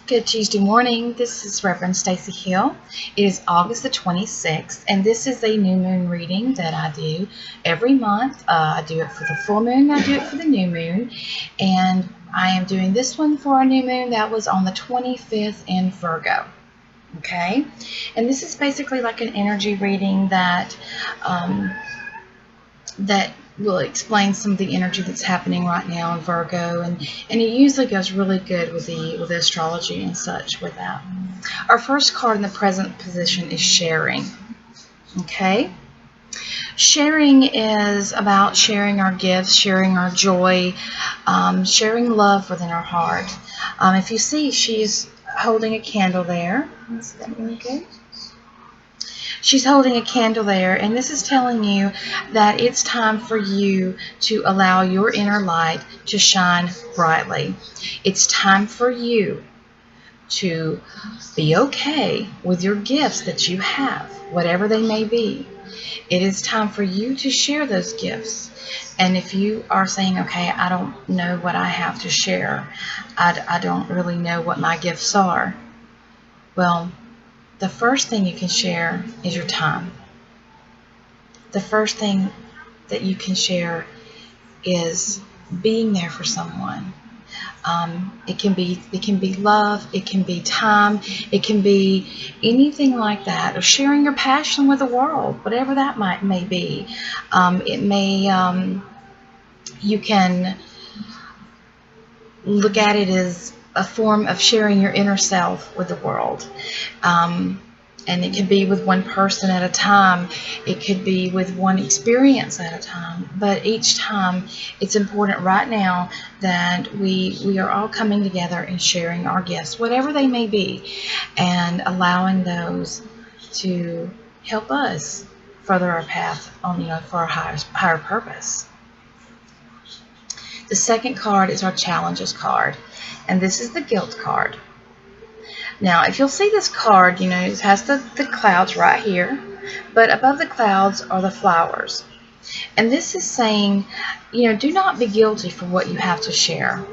Good Tuesday morning. This is Reverend Stacy Hill. It is August the 26th, and this is a new moon reading that I do every month. I do it for the full moon, I do it for the new moon, and I am doing this one for our new moon that was on the 25th in Virgo. Okay, and this is basically like an energy reading that will explain some of the energy that's happening right now in Virgo, and it usually goes really good with the astrology and such with that. Our first card in the present position is sharing. Okay, sharing is about sharing our gifts, sharing our joy, sharing love within our heart. If you see, she's holding a candle there. Is that really good? She's holding a candle there, and this is telling you that it's time for you to allow your inner light to shine brightly. It's time for you to be okay with your gifts that you have, whatever they may be. It is time for you to share those gifts. And if you are saying, okay, I don't know what I have to share, I don't really know what my gifts are, well, the first thing you can share is your time. The first thing that you can share is being there for someone. It can be love, it can be time, it can be anything like that, or sharing your passion with the world, whatever that may be. You can look at it as a form of sharing your inner self with the world. And it could be with one person at a time. It could be with one experience at a time. But each time, it's important right now that we are all coming together and sharing our gifts, whatever they may be, and allowing those to help us further our path on, for our higher purpose. The second card is our challenges card, and this is the guilt card. Now, if you'll see this card, it has the clouds right here, but above the clouds are the flowers. And this is saying, do not be guilty for what you have to share.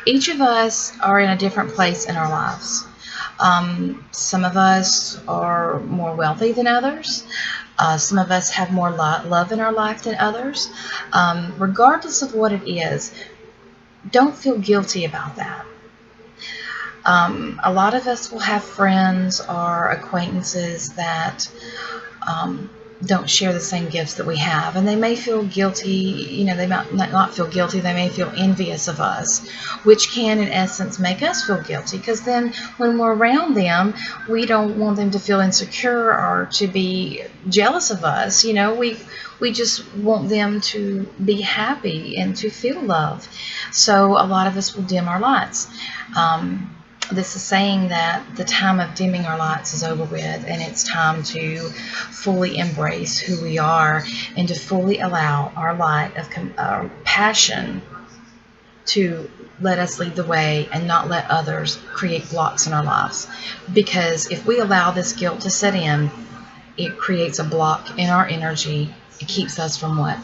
Each of us are in a different place in our lives. Some of us are more wealthy than others. Some of us have more love in our life than others. Regardless of what it is, don't feel guilty about that. A lot of us will have friends or acquaintances that don't share the same gifts that we have, and they may feel guilty. They might not feel guilty. They may feel envious of us, which can, in essence, make us feel guilty, because then when we're around them, we don't want them to feel insecure or to be jealous of us. We just want them to be happy and to feel love. So a lot of us will dim our lights. This is saying that the time of dimming our lights is over with, and it's time to fully embrace who we are and to fully allow our light of passion to let us lead the way and not let others create blocks in our lives. Because if we allow this guilt to set in, it creates a block in our energy. It keeps us from what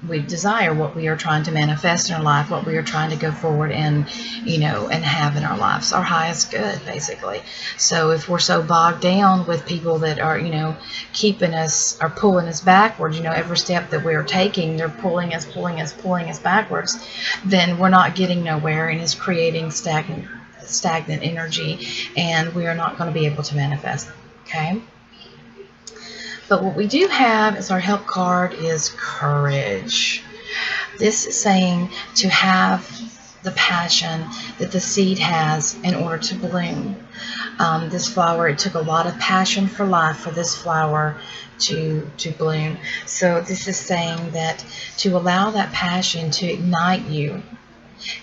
we desire, what we are trying to manifest in our life, what we are trying to go forward and and have in our lives, our highest good, basically. So if we're so bogged down with people that are keeping us or pulling us backwards, every step that we're taking, they're pulling us backwards, then we're not getting nowhere, and it's creating stagnant energy, and we are not going to be able to manifest. Okay. But what we do have as our help card is courage. This is saying to have the passion that the seed has in order to bloom. This flower, it took a lot of passion for life for this flower to bloom. So this is saying that to allow that passion to ignite you,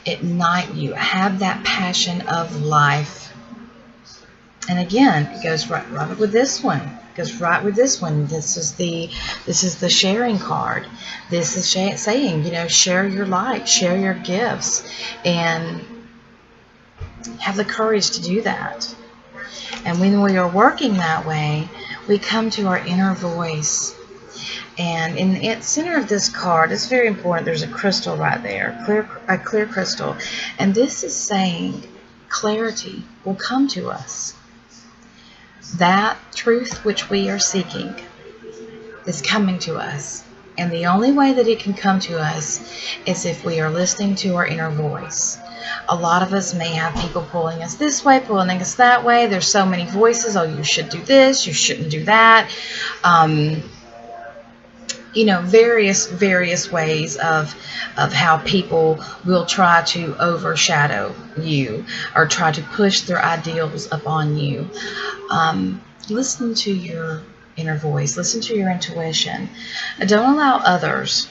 have that passion of life. And again, it goes right with this one. This is the sharing card. This is saying, share your light, share your gifts, and have the courage to do that. And when we are working that way, we come to our inner voice. And in the center of this card, it's very important, there's a crystal right there, a clear crystal. And this is saying clarity will come to us. That truth which we are seeking is coming to us. And the only way that it can come to us is if we are listening to our inner voice. A lot of us may have people pulling us this way, pulling us that way. There's so many voices. Oh, you should do this. You shouldn't do that. You know, various ways of how people will try to overshadow you or try to push their ideals upon you. Listen to your inner voice. Listen to your intuition. Don't allow others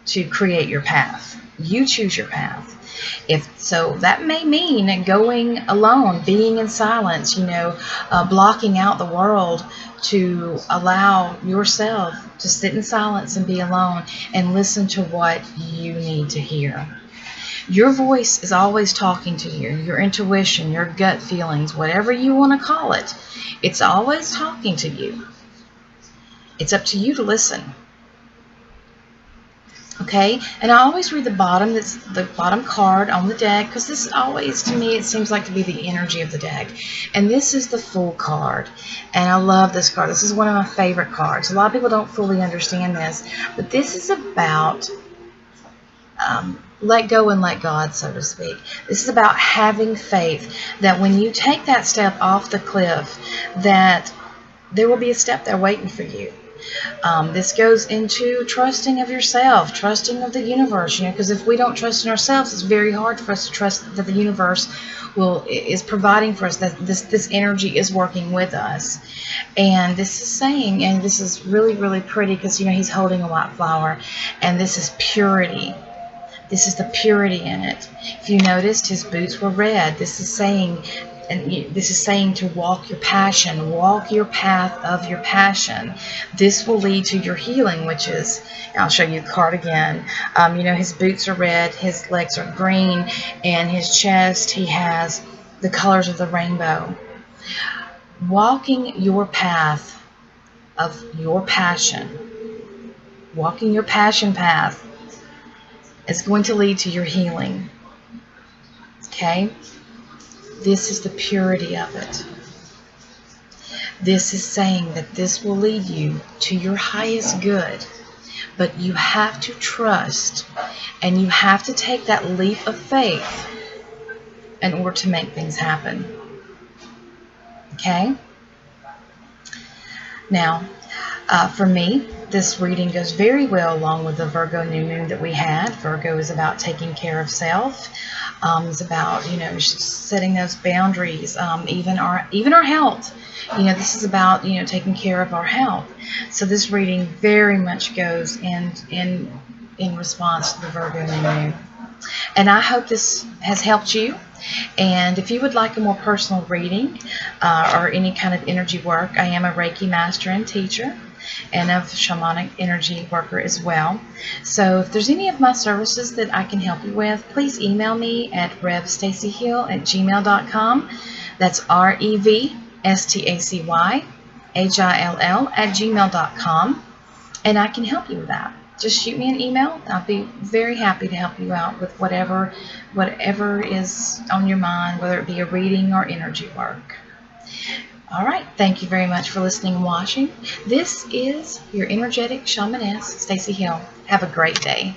to create your path. You choose your path. So that may mean going alone, being in silence, you know, blocking out the world to allow yourself to sit in silence and be alone and listen to what you need to hear. Your voice is always talking to you. Your intuition, your gut feelings, whatever you want to call it, it's always talking to you. It's up to you to listen. Okay, and I always read the bottom. That's the bottom card on the deck, because this always, to me, it seems like to be the energy of the deck. And this is the Fool card, and I love this card. This is one of my favorite cards. A lot of people don't fully understand this, but this is about let go and let God, so to speak. This is about having faith that when you take that step off the cliff, that there will be a step there waiting for you. This goes into trusting of yourself, trusting of the universe, you know, because if we don't trust in ourselves, it's very hard for us to trust that the universe is providing for us, that this energy is working with us. And this is saying, and this is really, really pretty, because, you know, he's holding a white flower, and this is purity. This is the purity in it. If you noticed, his boots were red. This is saying, and this is saying to walk your passion, walk your path of your passion. This will lead to your healing, which is, I'll show you the card again. You know, his boots are red, his legs are green, and his chest, he has the colors of the rainbow. Walking your path of your passion, walking your passion path, is going to lead to your healing. Okay? This is the purity of it. This is saying that this will lead you to your highest good. But you have to trust, and you have to take that leap of faith in order to make things happen. Okay? Now, for me, this reading goes very well along with the Virgo New Moon that we had. Virgo is about taking care of self. It's about, you know, setting those boundaries, even our health. You know, this is about, you know, taking care of our health. So this reading very much goes in response to the Virgo New Moon. And I hope this has helped you. And if you would like a more personal reading or any kind of energy work, I am a Reiki master and teacher, and a shamanic energy worker as well. So if there's any of my services that I can help you with, please email me at revstacyhill@gmail.com. That's REVSTACYHILL@gmail.com, and I can help you with that. Just shoot me an email. I'll be very happy to help you out with whatever is on your mind, whether it be a reading or energy work. All right. Thank you very much for listening and watching. This is your energetic shamaness, Stacy Hill. Have a great day.